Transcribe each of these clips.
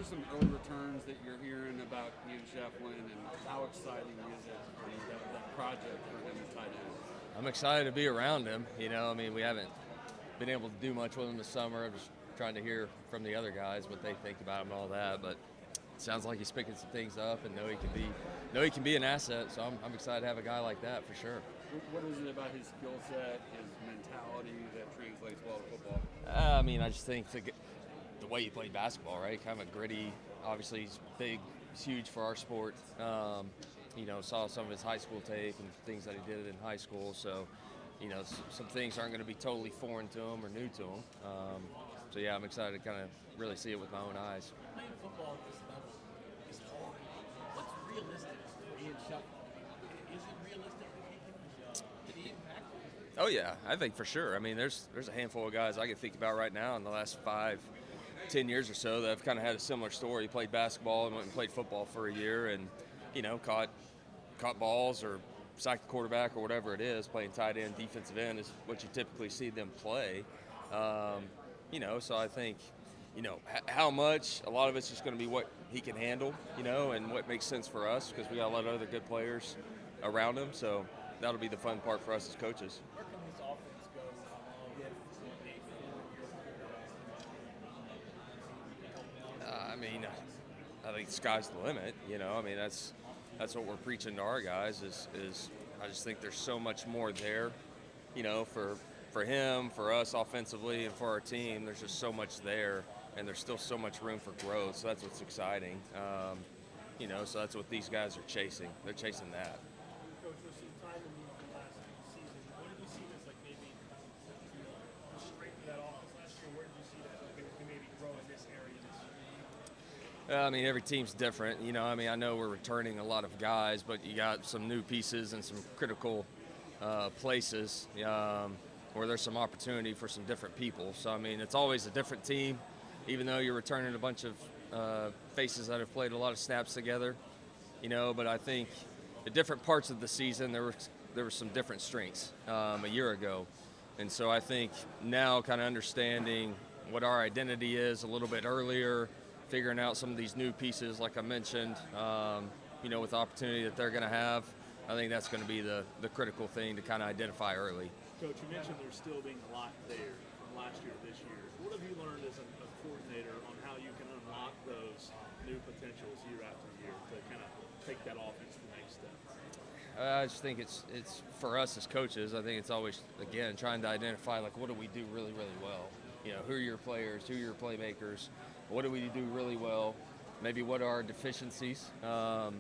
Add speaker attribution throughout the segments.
Speaker 1: what are some early returns that you're hearing about Ian Shefflin, and how exciting is it for you, that project for him at tight end?
Speaker 2: I'm excited to be around him. I mean, we haven't been able to do much with him this summer. I'm just trying to hear from the other guys what they think about him and all that. But it sounds like he's picking some things up and know he can be an asset. So I'm excited to have a guy like that for sure.
Speaker 1: What is it about his skill set, his mentality that translates well to football?
Speaker 2: I mean, I just think the way he played basketball, right? Kind of gritty. Obviously, he's big. He's huge for our sport. Saw some of his high school tape and things that he did in high school. So, some things aren't going to be totally foreign to him or new to him. Yeah, I'm excited to kind of really see it with my own eyes.
Speaker 3: Playing football at this level is hard. What's realistic for Ian Shefflin? Is it realistic to be impactful?
Speaker 2: Oh yeah, I think for sure. I mean, there's a handful of guys I can think about right now in the last 5-10 years or so that have kind of had a similar story. He played basketball and went and played football for a year, and caught balls or sacked the quarterback or whatever it is. Playing tight end, defensive end is what you typically see them play. So I think, how much, a lot of it's just going to be what he can handle, and what makes sense for us, because we got a lot of other good players around him. So that'll be the fun part for us as coaches.
Speaker 3: Where can this offense go with a
Speaker 2: I mean, I think the sky's the limit. I mean, that's what we're preaching to our guys is I just think there's so much more there, for him, for us offensively, and for our team. There's just so much there, and there's still so much room for growth. So that's what's exciting. So that's what these guys are chasing. They're chasing that.
Speaker 3: Coach, there's some time removed from last season. What did you see as the strength of that offense last year? Where did you see that we maybe grow in this area this year?
Speaker 2: I mean, every team's different. I know we're returning a lot of guys, but you got some new pieces and some critical places where there's some opportunity for some different people. So, I mean, it's always a different team, even though you're returning a bunch of faces that have played a lot of snaps together. But I think the different parts of the season, there were some different strengths a year ago. And so I think now kind of understanding what our identity is a little bit earlier, figuring out some of these new pieces, like I mentioned, with the opportunity that they're going to have, I think that's going to be the critical thing to kind of identify early.
Speaker 3: Coach, you mentioned there's still being a lot there from last year to this year. What have you learned as a coordinator on how you can unlock those new potentials year after year to kind of take that offense to the next step?
Speaker 2: I just think it's for us as coaches, I think it's always, again, trying to identify, like, what do we do really, really well? Who are your players? Who are your playmakers? What do we do really well? Maybe what are our deficiencies, that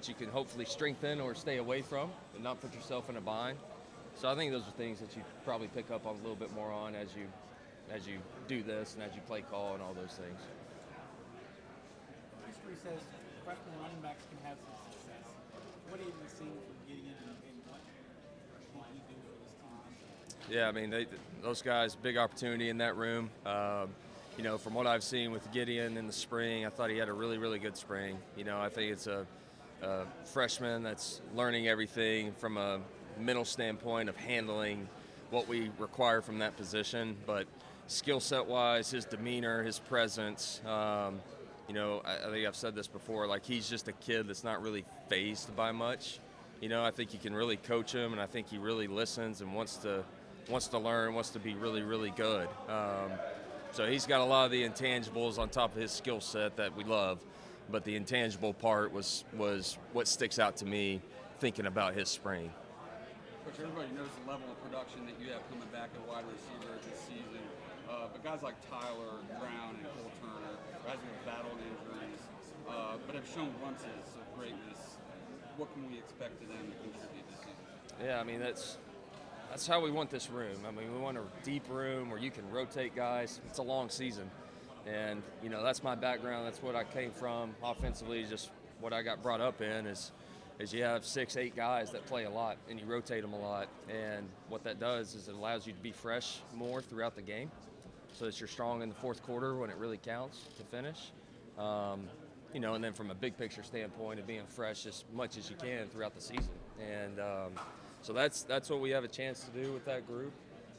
Speaker 2: you can hopefully strengthen or stay away from and not put yourself in a bind. So I think those are things that you probably pick up on a little bit more on as you do this and as you play call and all those things.
Speaker 3: History says freshman running backs can have some success. What have you seen from Gideon and what he do for this team?
Speaker 2: Yeah, I mean, those guys, big opportunity in that room. From what I've seen with Gideon in the spring, I thought he had a really, really good spring. I think it's a freshman that's learning everything from a mental standpoint of handling what we require from that position. But skill set wise, his demeanor, his presence, I think I've said this before, like, he's just a kid that's not really fazed by much. I think you can really coach him, and I think he really listens and wants to learn, wants to be really, really good. So he's got a lot of the intangibles on top of his skill set that we love, but the intangible part was what sticks out to me thinking about his spring.
Speaker 1: Coach, everybody knows the level of production that you have coming back at wide receiver this season, but guys like Tyler, Brown, and Cole Turner, guys who have battled injuries, but have shown glimpses of greatness. What can we expect of them to contribute this season?
Speaker 2: Yeah, I mean, that's how we want this room. I mean, we want a deep room where you can rotate guys. It's a long season, and that's my background. That's what I came from offensively. Just what I got brought up in is you have 6-8 guys that play a lot, and you rotate them a lot. And what that does is it allows you to be fresh more throughout the game, so that you're strong in the fourth quarter when it really counts to finish. And then from a big picture standpoint of being fresh as much as you can throughout the season. And so that's what we have a chance to do with that group.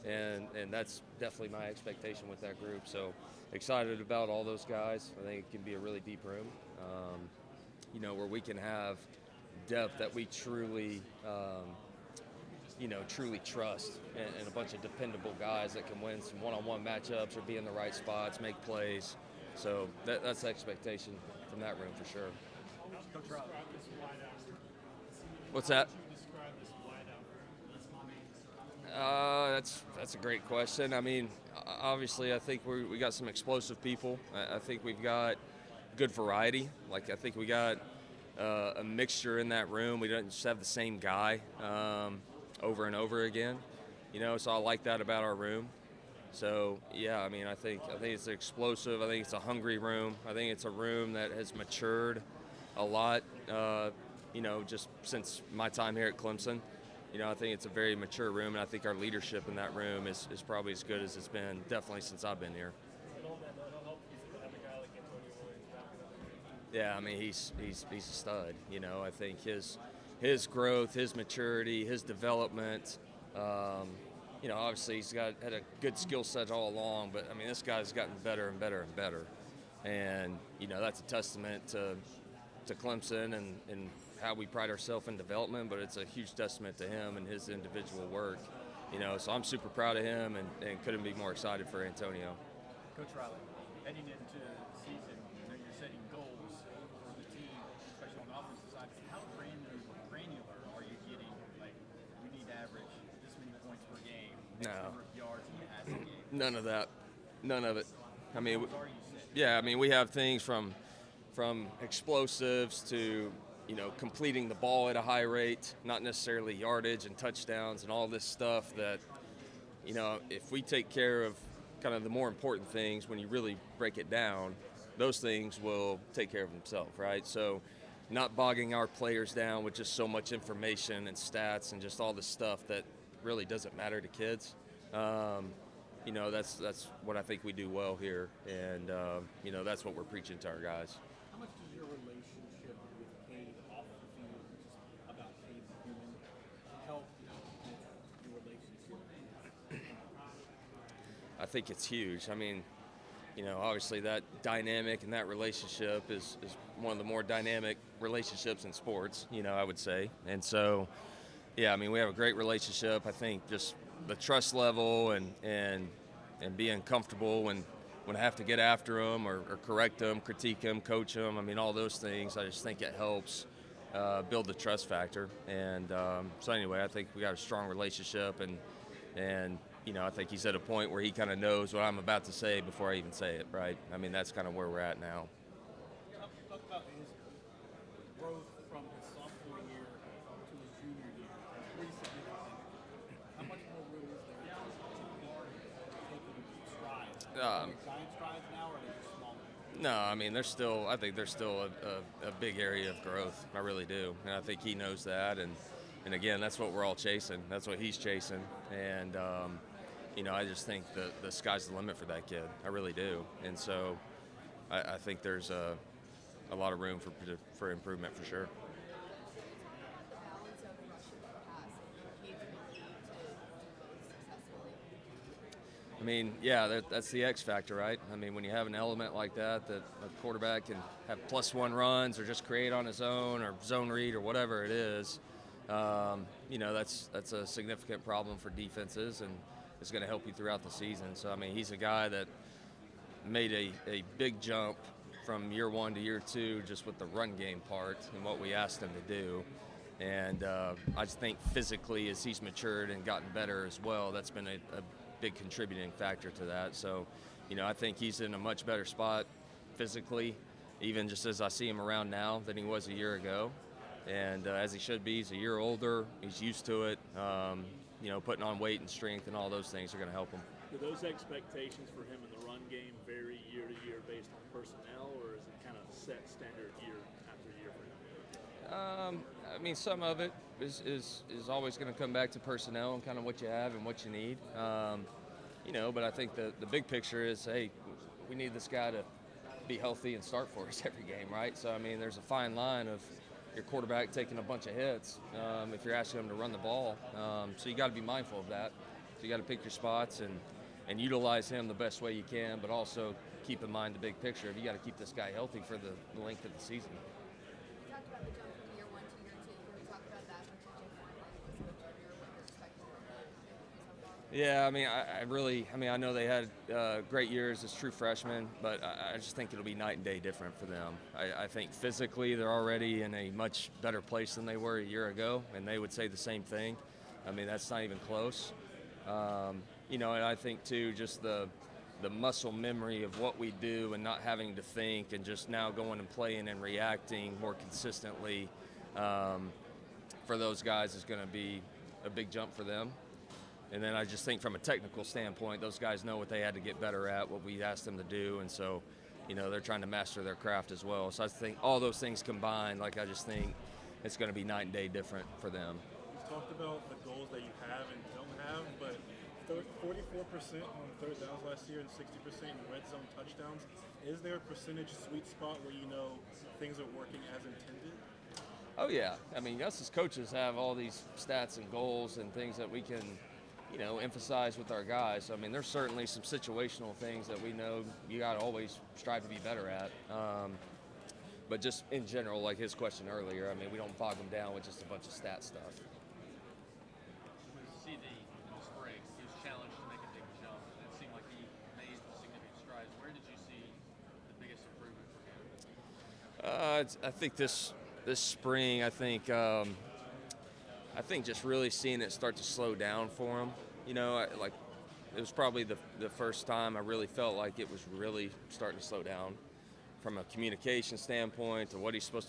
Speaker 2: and that's definitely my expectation with that group. So excited about all those guys. I think it can be a really deep room, where we can have depth that we truly truly trust, and a bunch of dependable guys that can win some one-on-one matchups or be in the right spots, make plays. So that's the expectation from that room for sure.
Speaker 4: Coach Riley.
Speaker 2: What's that?
Speaker 4: Describe this
Speaker 2: That's a great question. I mean, obviously, I think we got some explosive people. I think we've got good variety. Like, I think we got a mixture in that room. We don't just have the same guy over and over again, so I like that about our room. So yeah, I mean, I think it's explosive. I think it's a hungry room. I think it's a room that has matured a lot, just since my time here at Clemson. I think it's a very mature room, and I think our leadership in that room is probably as good as it's been, definitely since I've been here. Yeah, I mean, he's a stud. I think his growth, his maturity, his development. Obviously he's had a good skill set all along, but I mean, this guy's gotten better and better and better, and that's a testament to Clemson and how we pride ourselves in development. But it's a huge testament to him and his individual work. So I'm super proud of him and couldn't be more excited for Antonio.
Speaker 4: Coach Riley, heading into the season, you're setting goals for the team, especially on the offensive side. How granular are you getting? Like, we need to average this many points per game, X number of yards in the passing game.
Speaker 2: None of that. None of it. I mean,
Speaker 4: What are you setting?
Speaker 2: yeah, I mean, we have things from explosives to completing the ball at a high rate, not necessarily yardage and touchdowns and all this stuff that if we take care of kind of the more important things, when you really break it down, those things will take care of themselves, right? So not bogging our players down with just so much information and stats and just all this stuff that really doesn't matter to kids. That's what I think we do well here, and that's what we're preaching to our guys.
Speaker 4: How much does your relationship with Cade off the field, just about Cade the human, help with your relationship?
Speaker 2: I think it's huge. I mean, obviously that dynamic and that relationship is one of the more dynamic relationships in sports, I would say. And so, yeah, I mean, we have a great relationship. I think just the trust level and being comfortable when I have to get after them or correct them, critique them, coach them. I mean, all those things, I just think it helps build the trust factor. And so anyway, I think we got a strong relationship, and I think he's at a point where he kind of knows what I'm about to say before I even say it, right? I mean, that's kind of where we're at now.
Speaker 4: Talk about his growth from his sophomore year to his junior year. That's pretty significant. How much more room is there to taking strides? Are they giant strides now, or are they just small?
Speaker 2: No, I mean, I think there's still a big area of growth. I really do. And I think he knows that. And again, that's what we're all chasing. That's what he's chasing. And, I just think the sky's the limit for that kid. I really do. And so I think there's a lot of room for improvement for sure. I mean, yeah, that's the X factor, right? I mean, when you have an element like that a quarterback can have +1 runs or just create on his own or zone read or whatever it is, that's a significant problem for defenses, and it's going to help you throughout the season. So, I mean, he's a guy that made a big jump from year 1 to year 2 just with the run game part and what we asked him to do. And I just think physically, as he's matured and gotten better as well, that's been a big contributing factor to that. So, I think he's in a much better spot physically, even just as I see him around now, than he was a year ago. And as he should be, he's a year older, he's used to it. Putting on weight and strength and all those things are going to help him.
Speaker 3: Do those expectations for him in the run game vary year to year based on personnel, or is it kind of set standard year after year for him?
Speaker 2: I mean, some of it is always going to come back to personnel and kind of what you have and what you need. But I think the big picture is, hey, we need this guy to be healthy and start for us every game, right? So, I mean, there's a fine line of your quarterback taking a bunch of hits if you're asking him to run the ball. So you got to be mindful of that. You got to pick your spots and utilize him the best way you can, but also keep in mind the big picture. You got to keep this guy healthy for the length of the season.
Speaker 5: You talked about the jump from year one to year two. Can we talk about that from TJ Warren? What you're expecting from him so far?
Speaker 2: Yeah, I know they had great years as true freshmen, but I just think it'll be night and day different for them. I think physically they're already in a much better place than they were a year ago, and they would say the same thing. I mean, that's not even close. And I think too, just the muscle memory of what we do and not having to think and just now going and playing and reacting more consistently for those guys is going to be a big jump for them. And then I just think from a technical standpoint, those guys know what they had to get better at, what we asked them to do, and so, they're trying to master their craft as well. So I think all those things combined, I just think it's going to be night and day different for them.
Speaker 6: You've talked about the goals that you have and don't have, but 44% on third downs last year and 60% in red zone touchdowns. Is there a percentage sweet spot where things are working as intended?
Speaker 2: Oh, yeah. I mean, us as coaches have all these stats and goals and things that we can emphasize with our guys. I mean, there's certainly some situational things that we know you got to always strive to be better at. But just in general, like his question earlier, I mean, we don't bog them down with just a bunch of stat stuff.
Speaker 4: CD in the spring, he was challenged to make a big jump. It seemed like he made significant strides. Where did you see the biggest improvement for him?
Speaker 2: I think this spring, I think just really seeing it start to slow down for him. It was probably the first time I really felt like it was really starting to slow down from a communication standpoint to what he's supposed